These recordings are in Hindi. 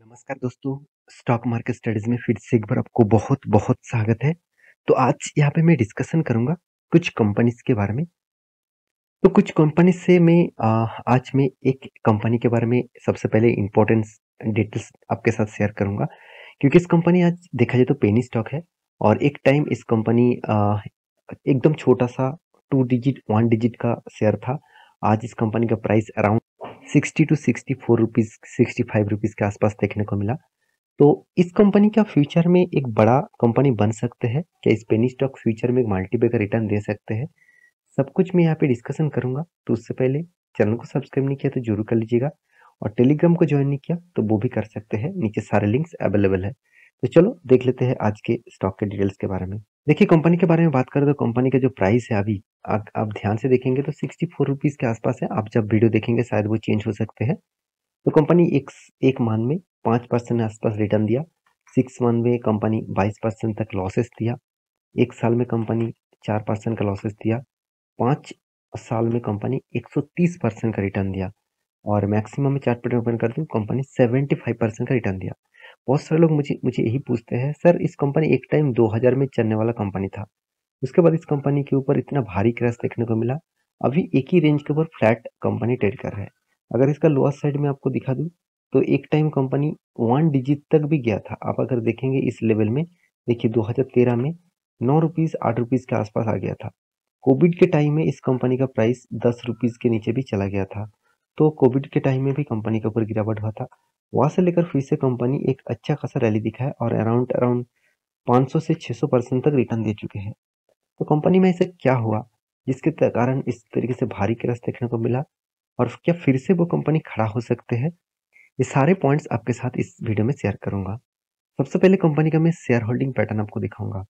नमस्कार दोस्तों, स्टॉक मार्केट स्टडीज़ में फिर से एक बार आपको बहुत-बहुत स्वागत है। तो आज यहाँ पे मैं डिस्कशन करूँगा कुछ कंपनीज़ के बारे में। तो कुछ कंपनीज़ से आज मैं एक कंपनी के बारे में सबसे पहले इम्पोर्टेंस डिटेल्स आपके साथ शेयर करूँगा, क्योंकि इस कंपनी आज देखा जाए तो पेनी स्टॉक है और एक टाइम इस कंपनी एकदम छोटा-सा 2 डिजिट, 1 डिजिट का शेयर था। आज इस कंपनी का price around 60 to 64 rupees, 65 rupees के आसपास देखने को मिला। तो इस कंपनी का फ्यूचर में एक बड़ा कंपनी बन सकते हैं क्या? इस पेनी स्टॉक फ्यूचर में एक मल्टीबैगर रिटर्न दे सकते हैं? सब कुछ मैं यहाँ पे डिस्कशन करूंगा। तो उससे पहले चैनल को सब्सक्राइब नहीं किया तो जरूर कर लीजिएगा और टेलीग्राम को ज्वाइन नहीं किया तो वो भी कर सकते हैं, नीचे सारे लिंक्स अवेलेबल है। तो चलो देख लेते हैं आज के स्टॉक के डिटेल्स के बारे में। देखिए, कंपनी के बारे में बात करें तो कंपनी का जो प्राइस है अभी आप ध्यान से देखेंगे तो 64 रुपीज के आसपास है। आप जब वीडियो देखेंगे शायद वो चेंज हो सकते हैं। तो कंपनी एक मान में 5% आसपास रिटर्न दिया। 6 मंथ में कंपनी 22% तक लॉसेस दिया। एक साल में कंपनी 4% का लॉसेस दिया। 5 साल में कंपनी 130% का रिटर्न दिया और मैक्सिमम में चार्ट पैटर्न ओपन कर दूं, कंपनी 75% का रिटर्न दिया। बहुत सारे लोग मुझे मुझे यही पूछते हैं, सर इस कंपनी एक टाइम 2000 में चलने वाला कंपनी था, उसके बाद इस कंपनी के ऊपर इतना भारी क्रैश देखने को मिला। अभी एक ही रेंज के ऊपर फ्लैट कंपनी ट्रेड कर रहा है। अगर इसका लोअर साइड में आपको दिखा दूं तो एक टाइम कंपनी 1 डिजिट तक भी गया था। आप अगर देखेंगे इस लेवल में, देखिए 2013 में 9 रुपीज 8 रुपीज के आसपास आ गया था। कोविड के टाइम में इस कंपनी का प्राइस 10 रुपीज के नीचे भी चला गया था। तो कोविड के टाइम में भी कंपनी के ऊपर गिरावट हुआ था। वहां से लेकर फिर से कंपनी एक अच्छा खासा रैली दिखा है और अराउंड अराउंड 500 से 600% तक रिटर्न दे चुके हैं। तो कंपनी में ऐसा क्या हुआ जिसके कारण इस तरीके से भारी क्रैश देखने को मिला और क्या फिर से वो कंपनी खड़ा हो सकते हैं? ये सारे पॉइंट्स आपके साथ इस वीडियो में शेयर करूंगा। सबसे पहले कंपनी का मैं शेयर होल्डिंग पैटर्न आपको दिखाऊंगा।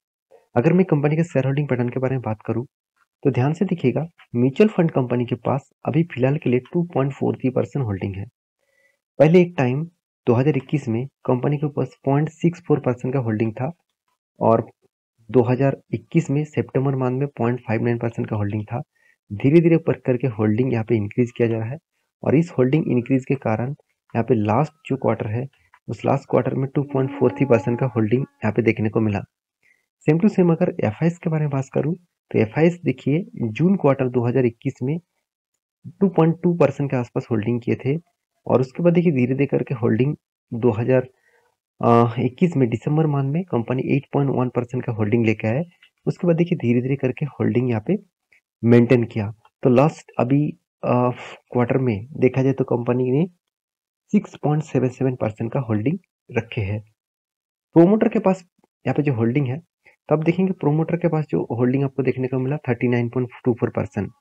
अगर मैं कंपनी के शेयर होल्डिंग पैटर्न के बारे में बात करूं तो ध्यान से देखिएगा, म्यूचुअल फंड कंपनी के पास अभी फिलहाल के लिए 2.43% होल्डिंग है। पहले एक टाइम 2021 में कंपनी के पास 0.64% का होल्डिंग था और 2021 में सितंबर मंथ में 0.59% का होल्डिंग था। धीरे धीरे ऊपर करके होल्डिंग यहाँ पे इंक्रीज किया जा रहा है और इस होल्डिंग इंक्रीज के कारण यहाँ पे लास्ट जो क्वार्टर है उस लास्ट क्वार्टर में 2.43% का होल्डिंग यहाँ पे देखने को मिला। सेम टू सेम अगर एफ के बारे में बात करूँ तो एफ देखिए, जून क्वार्टर 2021 में 2.2% के आसपास होल्डिंग किए थे और उसके बाद देखिए धीरे धीरे करके होल्डिंग 2021 में दिसंबर मंथ में कंपनी 8.1% का होल्डिंग लेके आए। उसके बाद देखिए धीरे धीरे करके होल्डिंग यहाँ पे मेंटेन किया। तो लास्ट अभी क्वार्टर में देखा जाए तो कंपनी ने 6.77% का होल्डिंग रखे हैं। प्रोमोटर के पास यहाँ पे जो होल्डिंग है, तो आप देखेंगे प्रोमोटर के पास जो होल्डिंग आपको देखने को मिला 39.24%।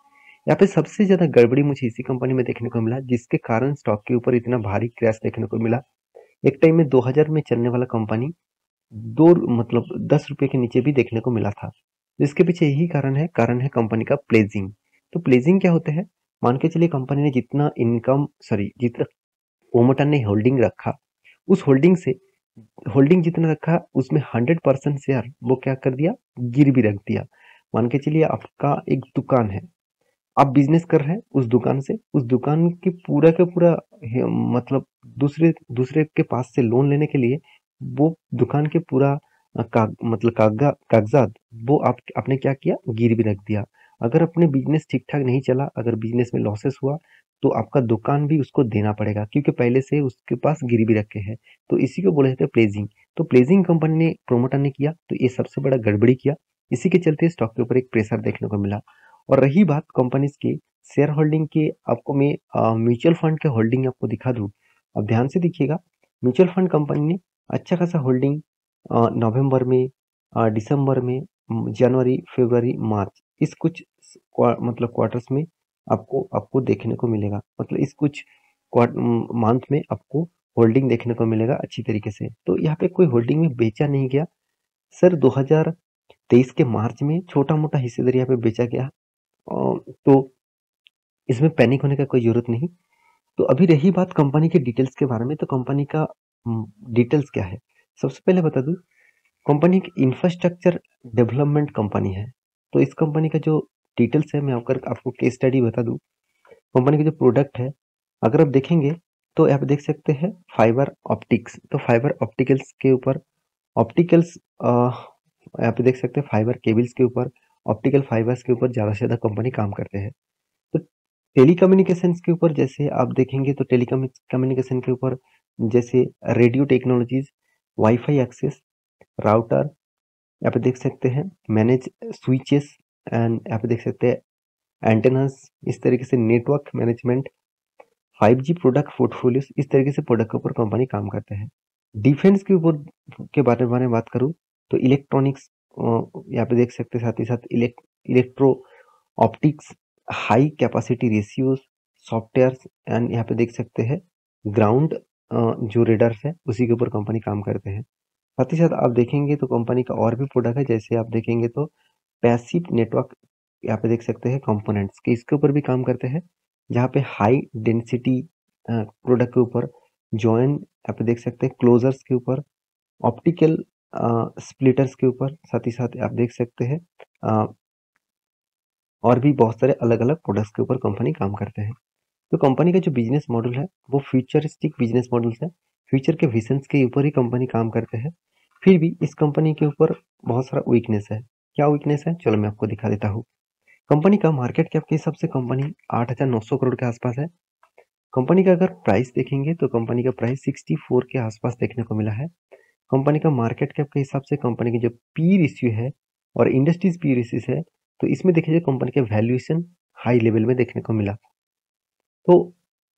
यहाँ पे सबसे ज्यादा गड़बड़ी मुझे इसी कंपनी में देखने को मिला जिसके कारण स्टॉक के ऊपर इतना भारी क्रैश देखने को मिला। एक टाइम में 2000 में चलने वाला कंपनी दो मतलब 10 रुपए के नीचे भी देखने को मिला था। जिसके पीछे यही कारण है कंपनी का प्लेजिंग। तो प्लेजिंग क्या होते हैं? मान के चलिए कंपनी ने जितना प्रोमोटर ने होल्डिंग रखा, उस होल्डिंग जितना रखा उसमें 100% शेयर वो क्या कर दिया, गिर भी रख दिया। मान के चलिए आपका एक दुकान है, आप बिजनेस कर रहे हैं उस दुकान से, उस दुकान के पूरा का पूरा मतलब दूसरे दूसरे के पास से लोन लेने के लिए वो दुकान के पूरा मतलब कागजात वो आपने क्या किया, गिर भी रख दिया। अगर अपने बिजनेस ठीक ठाक नहीं चला, अगर बिजनेस में लॉसेस हुआ तो आपका दुकान भी उसको देना पड़ेगा क्योंकि पहले से उसके पास गिर भी रखे हैं। तो इसी को बोले जाते हैं प्लेजिंग। तो प्लेजिंग कंपनी ने प्रोमोटर ने किया तो ये सबसे बड़ा गड़बड़ी किया। इसी के चलते स्टॉक के ऊपर एक प्रेशर देखने को मिला। और रही बात कंपनीज की शेयर होल्डिंग की, आपको मैं म्यूचुअल फंड के होल्डिंग आपको दिखा दूं। अब ध्यान से देखिएगा, म्यूचुअल फंड कंपनी ने अच्छा खासा होल्डिंग नवंबर में, दिसंबर में, जनवरी, फरवरी, मार्च, इस कुछ मतलब क्वार्टर्स में आपको आपको देखने को मिलेगा। मतलब इस कुछ मंथ में आपको होल्डिंग देखने को मिलेगा अच्छी तरीके से। तो यहाँ पे कोई होल्डिंग में बेचा नहीं गया। सर 2023 के मार्च में छोटा मोटा हिस्सेदारी यहाँ पे बेचा गया। तो इसमें पैनिक होने का कोई जरूरत नहीं। तो अभी रही बात कंपनी के डिटेल्स के बारे में, तो कंपनी का डिटेल्स क्या है? सबसे पहले बता दूं, कंपनी एक इंफ्रास्ट्रक्चर डेवलपमेंट कंपनी है। तो इस कंपनी का जो डिटेल्स है मैं आपको केस स्टडी बता दूं। कंपनी का जो प्रोडक्ट है, अगर आप देखेंगे तो यहाँ पे देख सकते हैं फाइबर ऑप्टिक्स, तो फाइबर ऑप्टिकल्स के ऊपर ऑप्टिकल्स यहाँ पे देख सकते हैं फाइबर केबल्स के ऊपर, ऑप्टिकल फाइबर्स के ऊपर ज़्यादा से ज़्यादा कंपनी काम करते हैं। तो टेलीकम्युनिकेशंस के ऊपर जैसे आप देखेंगे तो कम्युनिकेशन के ऊपर जैसे radio technologies, wifi access, router, यहाँ पे देख सकते हैं मैनेज स्विचेस, एंड यहाँ पे देख सकते हैं एंटेनास, इस तरीके से network management, 5G product portfolios, इस तरीके से प्रोडक्ट के ऊपर कंपनी काम करते हैं। डिफेंस के ऊपर के बारे में बात करूँ तो इलेक्ट्रॉनिक्स, यहाँ पे देख सकते हैं, साथ ही साथ electro optics, high capacity ratios, software, and यहाँ पे देख सकते हैं ग्राउंड जो रेडर्स है उसी के ऊपर कंपनी काम करते हैं। साथ ही साथ आप देखेंगे तो कंपनी का और भी प्रोडक्ट है, जैसे आप देखेंगे तो पैसिव नेटवर्क, यहाँ पे देख सकते हैं कंपोनेंट्स के, इसके ऊपर भी काम करते हैं, जहाँ पे हाई डेंसिटी प्रोडक्ट के ऊपर, जॉइन यहाँ पे देख सकते हैं क्लोजर्स के ऊपर, ऑप्टिकल स्प्लिटर्स के ऊपर, साथ ही साथ आप देख सकते हैं और भी बहुत सारे अलग अलग प्रोडक्ट्स के ऊपर कंपनी काम करते हैं। तो कंपनी का जो बिजनेस मॉडल है वो फ्यूचरिस्टिक बिजनेस मॉडल्स है, फ्यूचर के विजन्स के ऊपर ही कंपनी काम करते हैं। फिर भी इस कंपनी के ऊपर बहुत सारा वीकनेस है। क्या वीकनेस है, चलो मैं आपको दिखा देता हूँ। कंपनी का मार्केट कैप के हिसाब से कंपनी 8,900 करोड़ के आसपास है। कंपनी का अगर प्राइस देखेंगे तो कंपनी का प्राइस 64 के आसपास देखने को मिला है। कंपनी का मार्केट कैप के हिसाब से कंपनी की जो पी रेशियो है और इंडस्ट्रीज पी रेशियो है, तो इसमें देखिए कंपनी के वैल्यूएशन हाई लेवल में देखने को मिला। तो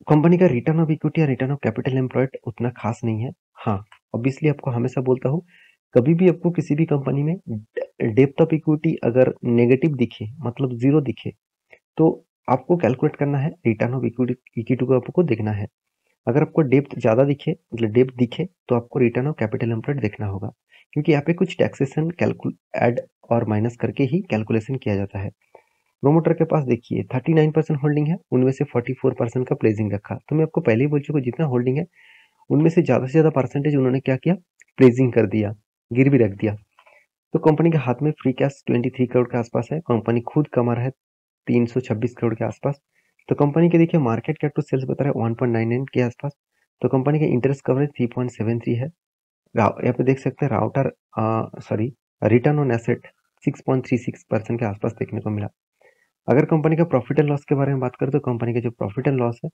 कंपनी का रिटर्न ऑफ इक्विटी या रिटर्न ऑफ कैपिटल एम्प्लॉयड उतना खास नहीं है। हाँ, ऑब्वियसली आपको हमेशा बोलता हूँ, कभी भी आपको किसी भी कंपनी में डेप्थ ऑफ इक्विटी अगर नेगेटिव दिखे, मतलब जीरो दिखे, तो आपको कैलकुलेट करना है, रिटर्न ऑफ इक्विटी को आपको देखना है। अगर आपको डेप्थ ज़्यादा दिखे, मतलब डेप्थ दिखे, तो आपको रिटर्न ऑफ कैपिटल एम्प्लॉयड देखना होगा, क्योंकि यहाँ पे कुछ टैक्सेशन ऐड और माइनस करके ही कैलकुलेशन किया जाता है। प्रोमोटर के पास देखिए 39% होल्डिंग है, उनमें से 44% का प्लेजिंग रखा। तो मैं आपको पहले ही बोल चुका, जितना होल्डिंग है उनमें से ज़्यादा परसेंटेज उन्होंने क्या किया, प्लेजिंग कर दिया, गिरवी रख दिया। तो कंपनी के हाथ में फ्री कैश 23 करोड़ के आसपास है। कंपनी खुद कमा रहा है 326 करोड़ के आसपास। तो कंपनी के देखिए मार्केट कैप टू सेल्स बता रहा है 1.99 के आसपास। तो कंपनी का इंटरेस्ट कवरेज 3.73 है। यहाँ पे देख सकते हैं राउटर रिटर्न ऑन एसेट 6.36% के आसपास देखने को मिला। अगर कंपनी का प्रॉफिट एंड लॉस के बारे में बात करें तो कंपनी का जो प्रॉफिट एंड लॉस है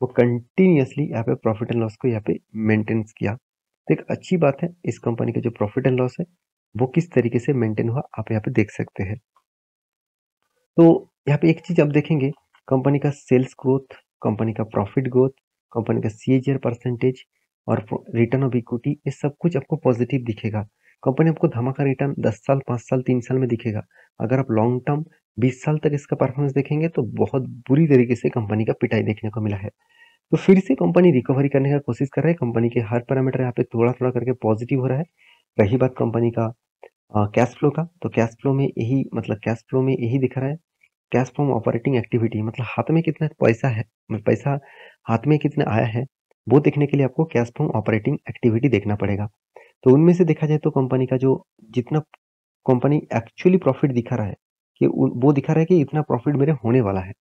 वो कंटिन्यूअसली यहाँ पे प्रॉफिट एंड लॉस को यहाँ पे मेंटेन किया। तो एक अच्छी बात है, इस कंपनी का जो प्रॉफिट एंड लॉस है वो किस तरीके से मेंटेन हुआ आप यहाँ पे देख सकते हैं। तो यहाँ पे एक चीज आप देखेंगे, कंपनी का सेल्स ग्रोथ, कंपनी का प्रॉफिट ग्रोथ, कंपनी का CAGR परसेंटेज और रिटर्न ऑफ इक्विटी, ये सब कुछ आपको पॉजिटिव दिखेगा। कंपनी आपको धमाका रिटर्न 10 साल, 5 साल, 3 साल में दिखेगा। अगर आप लॉन्ग टर्म 20 साल तक इसका परफॉर्मेंस देखेंगे तो बहुत बुरी तरीके से कंपनी का पिटाई देखने को मिला है। तो फिर से कंपनी रिकवरी करने का कोशिश कर रहा है। कंपनी के हर पैरामीटर यहाँ पे थोड़ा थोड़ा करके पॉजिटिव हो रहा है। रही बात कंपनी का कैश फ्लो का, तो कैश फ्लो में यही दिख रहा है। कैश फ्रॉम ऑपरेटिंग एक्टिविटी मतलब हाथ में कितना पैसा है, मतलब पैसा हाथ में कितना आया है, वो देखने के लिए आपको कैश फ्रॉम ऑपरेटिंग एक्टिविटी देखना पड़ेगा। तो उनमें से देखा जाए तो कंपनी का जो जितना कंपनी एक्चुअली प्रॉफिट दिखा रहा है कि वो दिखा रहा है कि इतना प्रॉफिट मेरे होने वाला है।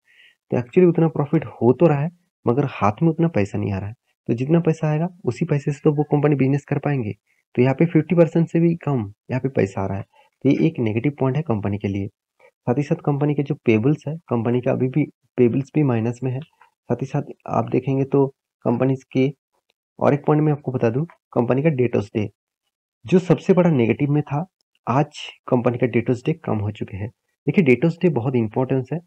तो एक्चुअली उतना प्रॉफिट हो तो रहा है, मगर हाथ में उतना पैसा नहीं आ रहा है। तो जितना पैसा आएगा उसी पैसे से तो वो कंपनी बिजनेस कर पाएंगे। तो यहाँ पे 50% से भी कम यहाँ पे पैसा आ रहा है। तो ये एक नेगेटिव पॉइंट है कंपनी के लिए। साथ ही साथ कंपनी के जो पेबल्स है, कंपनी का अभी भी पेबल्स भी माइनस में है। साथ ही साथ आप देखेंगे तो कंपनी के और एक पॉइंट मैं आपको बता दूं, कंपनी का डेटर्स डे जो सबसे बड़ा नेगेटिव में था, आज कंपनी का डेटर्स डे कम हो चुके हैं। देखिए डेटर्स डे बहुत इंपॉर्टेंस है।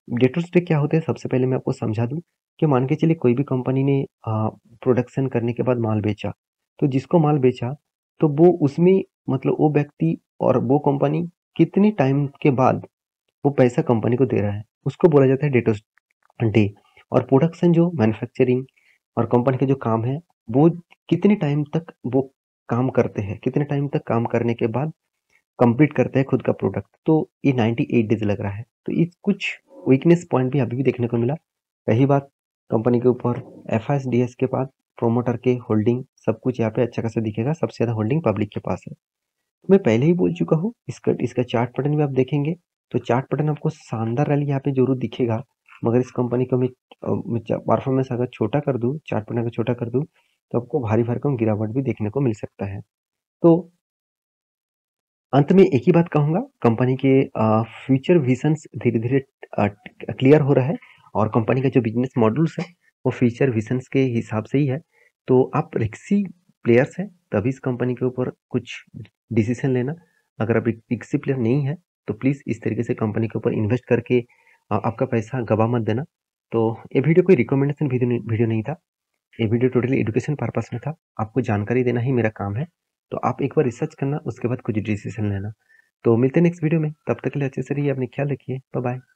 डेटर्स डे क्या होते हैं, सबसे पहले मैं आपको समझा दूं कि मान के चलिए कोई भी कंपनी ने प्रोडक्शन करने के बाद माल बेचा, तो जिसको माल बेचा तो वो उसमें मतलब वो व्यक्ति और वो कंपनी कितने टाइम के बाद वो पैसा कंपनी को दे रहा है, उसको बोला जाता है डेटर्स डे। और प्रोडक्शन जो मैन्युफैक्चरिंग और कंपनी का जो काम है वो कितने टाइम तक वो काम करते हैं, कितने टाइम तक काम करने के बाद कंप्लीट करते हैं खुद का प्रोडक्ट, तो ये 98 डेज लग रहा है। तो इस कुछ वीकनेस पॉइंट भी अभी भी देखने को मिला। रही बात कंपनी के ऊपर FISDS के बाद प्रोमोटर के होल्डिंग, सब कुछ यहाँ पे अच्छा खासा दिखेगा। सबसे ज़्यादा होल्डिंग पब्लिक के पास है। मैं पहले ही बोल चुका हूँ, इसका इसका चार्ट पैटर्न भी आप देखेंगे तो चार्ट पैटर्न आपको शानदार रैली यहाँ पे जरूर दिखेगा, मगर इस कंपनी को मैं परफॉर्मेंस अगर छोटा कर दूँ, चार्ट पैटर्न अगर छोटा कर दूँ, तो आपको भारी भरकम गिरावट भी देखने को मिल सकता है। तो अंत में एक ही बात कहूँगा, कंपनी के फ्यूचर विजन्स धीरे-धीरे अ, क्लियर हो रहा है और कंपनी का जो बिज़नेस मॉडल्स है, वो फ्यूचर विजन्स के हिसाब से ही है। तो आप रिस्की प्लेयर्स हैं, तभी इस कंपनी के ऊपर कुछ डिसीज़न लेना। अगर आप एक रिस्की प्लेयर नहीं है, तो प्लीज़ इस तरीके से कंपनी के ऊपर इन्वेस्ट करके आपका पैसा गँवा मत देना। तो ये वीडियो कोई रिकमेंडेशन वीडियो नहीं था। ये वीडियो टोटली एजुकेशन पर्पस में था। आपको जानकारी देना ही मेरा काम है। तो आप एक बार रिसर्च करना, उसके बाद कुछ डिसीज़न लेना। तो मिलते हैं नेक्स्ट वीडियो में। तब तक के लिए अच्छे से रहिए, अपना ख्याल रखिए। Bye bye.